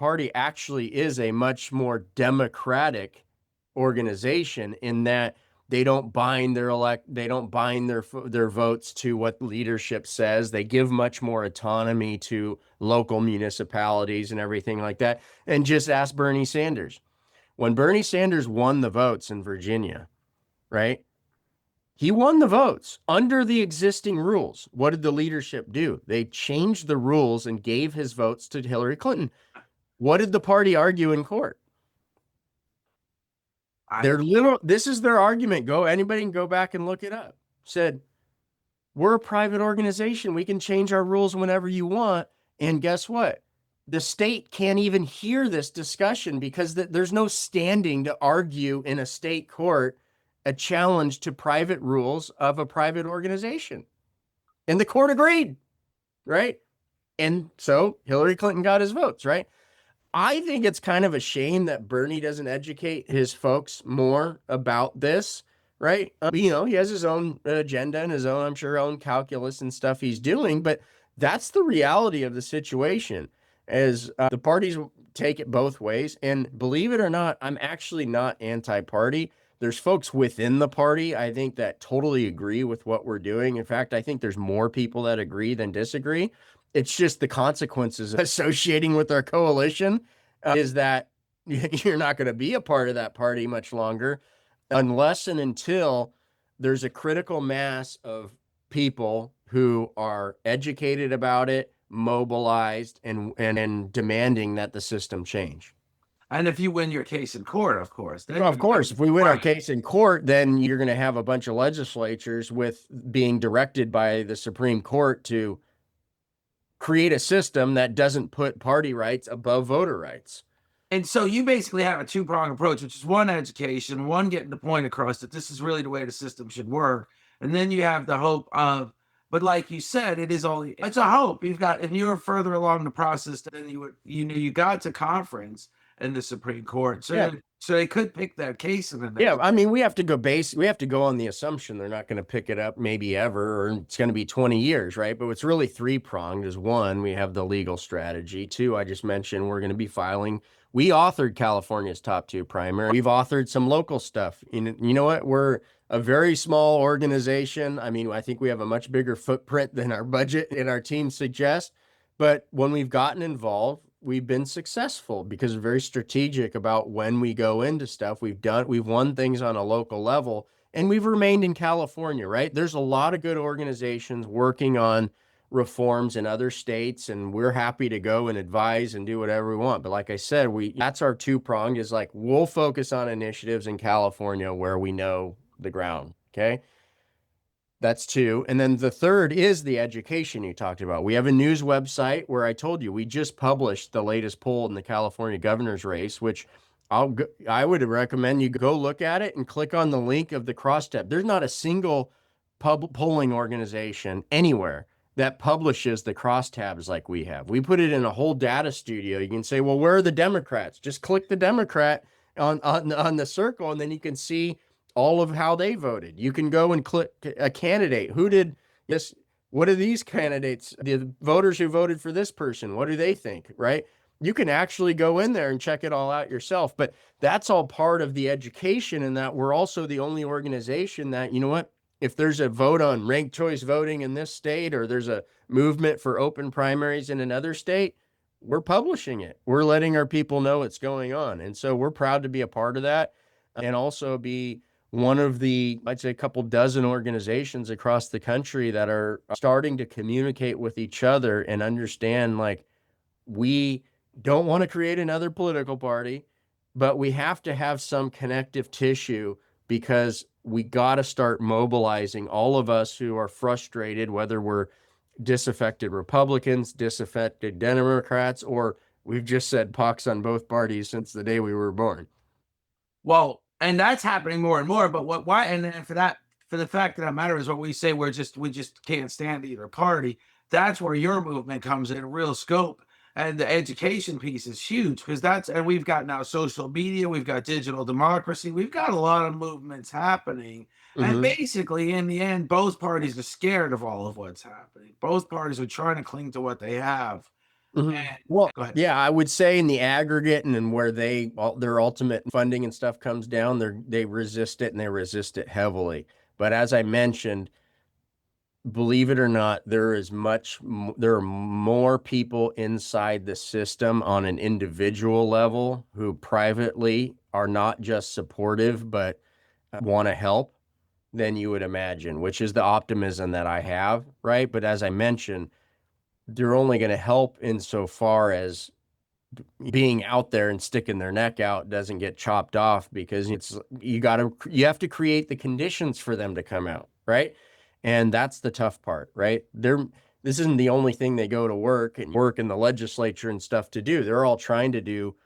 Party actually is a much more democratic organization in that they don't bind their votes to what leadership says. They give much more autonomy to local municipalities and everything like that. And just ask Bernie Sanders. When Bernie Sanders won the votes in Virginia, right? He won the votes under the existing rules. What did the leadership do? They changed the rules and gave his votes to Hillary Clinton. What did the party argue in court? This is their argument. Anybody can go back and look it up. Said, we're a private organization. We can change our rules whenever you want. And guess what? The state can't even hear this discussion because there's no standing to argue in a state court a challenge to private rules of a private organization. And the court agreed, right? And so Hillary Clinton got his votes, right? I think it's kind of a shame that Bernie doesn't educate his folks more about this, right? He has his own agenda and his own, I'm sure, own calculus and stuff he's doing, but that's the reality of the situation. As the parties take it both ways, and believe it or not, I'm actually not anti-party. There's folks within the party, I think, that totally agree with what we're doing. In fact, I think there's more people that agree than disagree. It's just the consequences associating with our coalition is that you're not going to be a part of that party much longer unless and until there's a critical mass of people who are educated about it, mobilized, and demanding that the system change. And if you win your case in court, of course. If we win our case in court, then you're going to have a bunch of legislatures being directed by the Supreme Court to create a system that doesn't put party rights above voter rights. And so you basically have a two-pronged approach, which is one, education, one, getting the point across that this is really the way the system should work. And then you have the hope of, but like you said, it's a hope. If you're further along the process, then you got to conference in the Supreme Court. So they could pick that case. I mean, we have to go on the assumption they're not going to pick it up maybe ever, or it's going to be 20 years, right? But it's really three-pronged. Is one, we have the legal strategy. Two, I just mentioned we're going to be filing. We authored California's top 2 primary. We've authored some local stuff. You know what? We're a very small organization. I mean, I think we have a much bigger footprint than our budget and our team suggests. But when we've gotten involved, we've been successful because we're very strategic about when we go into stuff. We've won things on a local level, and we've remained in California, right? There's a lot of good organizations working on reforms in other states, and we're happy to go and advise and do whatever we want. But like I said, that's our two-pronged, is like, we'll focus on initiatives in California where we know the ground. Okay. That's 2. And then the third is the education you talked about. We have a news website where I told you we just published the latest poll in the California governor's race, which I would recommend you go look at it and click on the link of the crosstab. There's not a single polling organization anywhere that publishes the crosstabs like we have. We put it in a whole data studio. You can say, well, where are the Democrats? Just click the Democrat on the circle, and then you can see all of how they voted. You can go and click a candidate. What are these candidates, the voters who voted for this person, what do they think, right? You can actually go in there and check it all out yourself. But that's all part of the education, in that we're also the only organization that, you know what, if there's a vote on ranked choice voting in this state, or there's a movement for open primaries in another state, we're publishing it. We're letting our people know what's going on. And so we're proud to be a part of that, and also be one of the, I'd say, a couple dozen organizations across the country that are starting to communicate with each other and understand, like, we don't want to create another political party, but we have to have some connective tissue, because we got to start mobilizing all of us who are frustrated, whether we're disaffected Republicans, disaffected Democrats, or we've just said pox on both parties since the day we were born. Well, and that's happening more and more. But why? And for the fact of that matter is, what we say, we just can't stand either party. That's where your movement comes in real scope. And the education piece is huge, because and we've got now social media, we've got digital democracy, we've got a lot of movements happening. Mm-hmm. And basically, in the end, both parties are scared of all of what's happening. Both parties are trying to cling to what they have. Mhm. And Well, go ahead. yeah, I would say in the aggregate and where their ultimate funding and stuff comes down, they resist it and they resist it heavily. But as I mentioned, believe it or not, there are more people inside the system on an individual level who privately are not just supportive, but want to help than you would imagine, which is the optimism that I have, right? But as I mentioned, they're only going to help insofar as being out there and sticking their neck out doesn't get chopped off, because you have to create the conditions for them to come out, right? And that's the tough part, right? This isn't the only thing they go to work in the legislature and stuff to do. They're all trying to do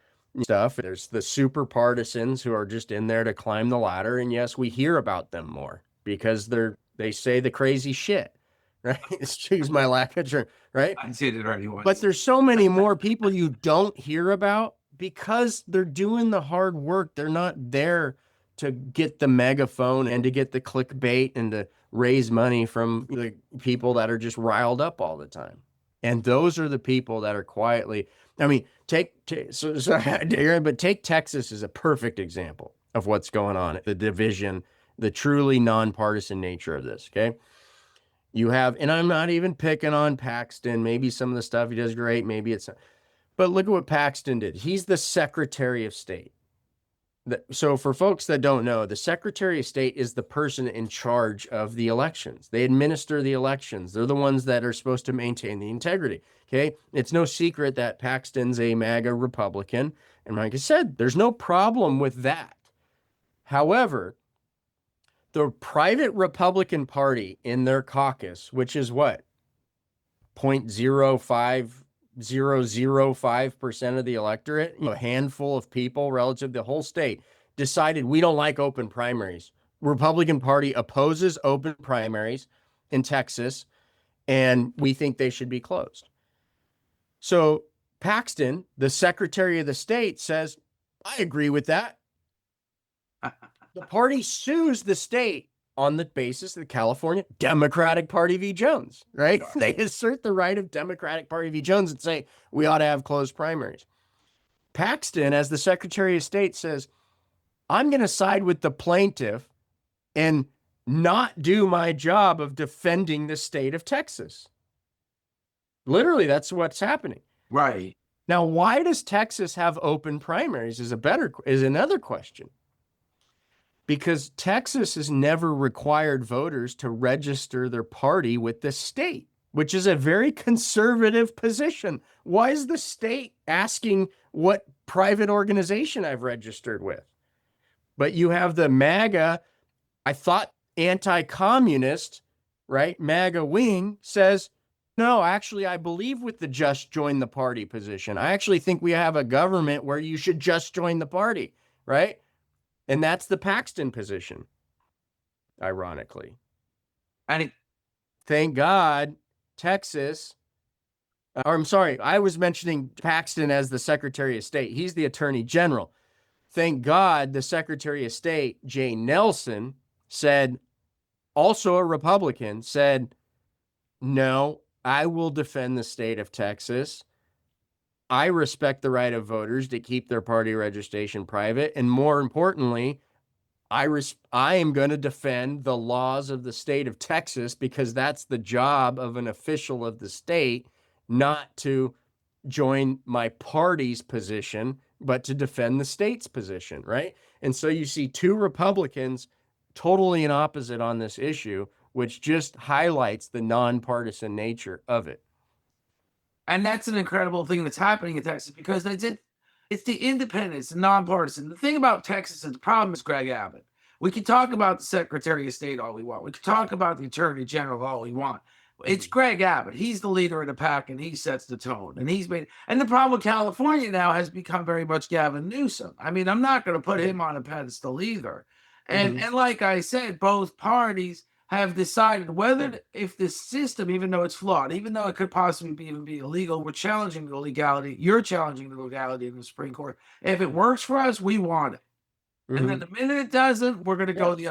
stuff. There's the super partisans who are just in there to climb the ladder, and yes, we hear about them more because they say the crazy shit, right? Excuse my lack of term, right? I did it already But once. there's so many more people you don't hear about because they're doing the hard work. They're not there to get the megaphone and to get the clickbait and to raise money from the people that are just riled up all the time. And those are the people that are quietly, I mean, but take Texas as a perfect example of what's going on, the division, the truly nonpartisan nature of this, okay? You have, and I'm not even picking on Paxton. Maybe some of the stuff he does great. Maybe it's, but look at what Paxton did. He's the Secretary of State. So for folks that don't know, the Secretary of State is the person in charge of the elections. They administer the elections. They're the ones that are supposed to maintain the integrity. Okay. It's no secret that Paxton's a MAGA Republican. And like I said, there's no problem with that. However, the private Republican Party in their caucus, which is what? 0.05005% of the electorate, a handful of people relative to the whole state, decided we don't like open primaries. Republican Party opposes open primaries in Texas, and we think they should be closed. So Paxton, the Secretary of the State, says, I agree with that. The party sues the state on the basis of the California Democratic Party v. Jones, right? They assert the right of Democratic Party v. Jones and say we ought to have closed primaries. Paxton, as the Secretary of State, says, I'm going to side with the plaintiff and not do my job of defending the state of Texas. Literally, that's what's happening. Right. Now, why does Texas have open primaries is another question. Because Texas has never required voters to register their party with the state, which is a very conservative position. Why is the state asking what private organization I've registered with? But you have the MAGA, I thought anti-communist, right? MAGA wing says, no, actually, I believe with the just join the party position. I actually think we have a government where you should just join the party, right? And that's the Paxton position, ironically. And thank God, Texas, or I'm sorry, I was mentioning Paxton as the Secretary of State. He's the Attorney General. Thank God the Secretary of State, Jay Nelson, said, also a Republican, said, no, I will defend the state of Texas. I respect the right of voters to keep their party registration private. And more importantly, I am going to defend the laws of the state of Texas, because that's the job of an official of the state, not to join my party's position, but to defend the state's position, right? And so you see two Republicans totally in opposite on this issue, which just highlights the nonpartisan nature of it. And that's an incredible thing that's happening in Texas, because it's the independents, the nonpartisan. The thing about Texas, and the problem is Greg Abbott. We can talk about the Secretary of State all we want. We can talk about the Attorney General all we want. It's Greg Abbott. He's the leader of the pack, and he sets the tone. And the problem with California now has become very much Gavin Newsom. I mean, I'm not going to put him on a pedestal either. And like I said, both parties have decided whether, if the system, even though it's flawed, even though it could possibly even be illegal, we're challenging the legality. You're challenging the legality in the Supreme Court. If it works for us, we want it. And then the minute it doesn't, we're going to go the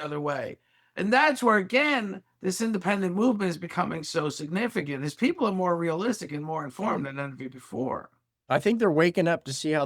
other way. And that's where, again, this independent movement is becoming so significant, as people are more realistic and more informed than ever before. I think they're waking up to see how